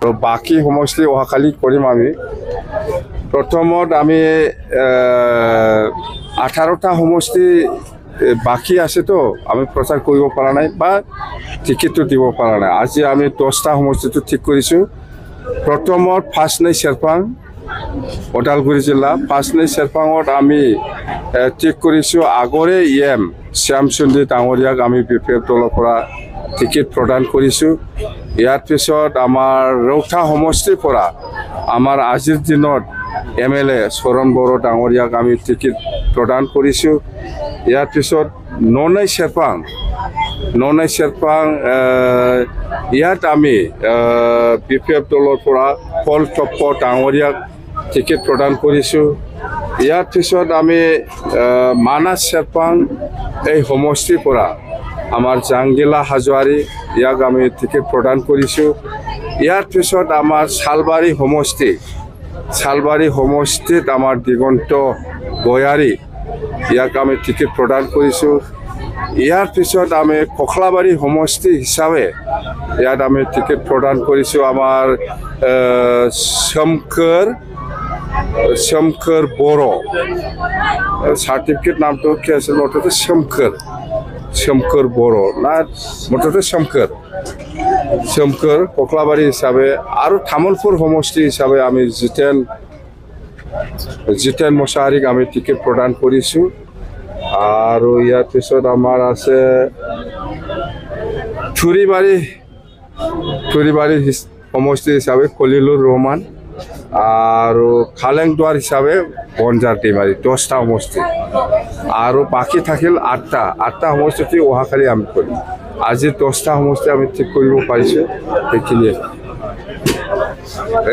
তো বাকি সমষ্টি অহাকালি কৰিম আমি প্ৰথমত আমি 18টা সমষ্টি বাকি আছে তো আমি প্ৰচাৰ কৰিব পৰা নাই বা টিকেটটো দিব পৰা নাই আজি আমি 10টা সমষ্টিটো ঠিক কৰিছোঁ প্ৰথমত ফাৰ্ষ্টনেই চেৰপাং ওদালগুৰি জিলা ফাৰ্ষ্টনেই চেৰপাঙত আমি ঠিক কৰিছোঁ আগৰে শ্যামচুন্দী ডাঙৰীয়াক আমি বিপিএফ দলৰ পৰা টিকেট প্ৰদান কৰিছোঁ ইয়াৰ পিছত আমাৰ ৰৌতা সমষ্টিৰ পৰা আমাৰ আজিৰ দিনত MLA চৰণ বড়ো ডাঙৰীয়াক আমি টিকেট প্ৰদান কৰিছোঁ ইয়াৰ পিছত ননাই চেৰপাং ইয়াত আমি বিপিএফ দলৰ পৰা ফল টপ্প ডাঙৰীয়াক টিকেট প্ৰদান কৰিছোঁ ইয়াৰ পিছত আমি মানাস চেৰপাং এই সমষ্টিৰ পৰা আমাৰ জাংগিলা হাজোৱাৰী ইয়াক আমি টিকেট প্ৰদান কৰিছোঁ ইয়াৰ পিছত আমাৰ শালবাৰী সমষ্টিত আমাৰ দিগন্ত গয়াৰী ইয়াক আমি টিকেট প্ৰদান কৰিছোঁ ইয়াৰ পিছত আমি কখলাবাৰী সমষ্টি হিচাপে ইয়াত আমি টিকেট প্ৰদান কৰিছোঁ আমাৰ শমকৰ বড়ো সাৰ্টিফিকেট নামটো কি আছিল মুঠতে শমকৰ বড়ো না মুঠতে শমকৰ কখলাবাৰী হিচাপে আৰু তামোলপুৰ সমষ্টি হিচাপে আমি জিতেন মছাহাৰীক আমি টিকেট প্ৰদান কৰিছোঁ আৰু ইয়াৰ পিছত আমাৰ আছে থুৰিবাৰী সমষ্টি হিচাপে খলিলুৰ ৰহমান আৰু খালেংদুৱাৰ হিচাপে বনজাৰ টিমাৰী 10টা সমষ্টি আৰু বাকী থাকিল 8টা সমষ্টি অহাকালি আমি কৰিম আজি 10টা সমষ্টি আমি ঠিক কৰিব পাৰিছোঁ সেইখিনিয়ে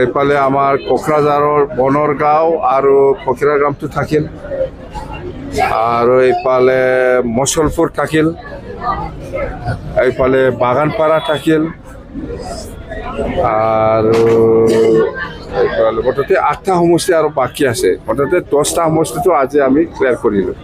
এইফালে আমাৰ কোকৰাঝাৰৰ বনৰগাঁও আৰু ফকিৰাগামটো থাকিল আৰু এইফালে মছলপুৰ থাকিল এইফালে বাগানপাৰা থাকিল আৰু এইফালে মুঠতে 8টা সমষ্টি আৰু বাকী আছে মুঠতে 10টা সমষ্টিটো আজি আমি ক্লিয়াৰ কৰিলোঁ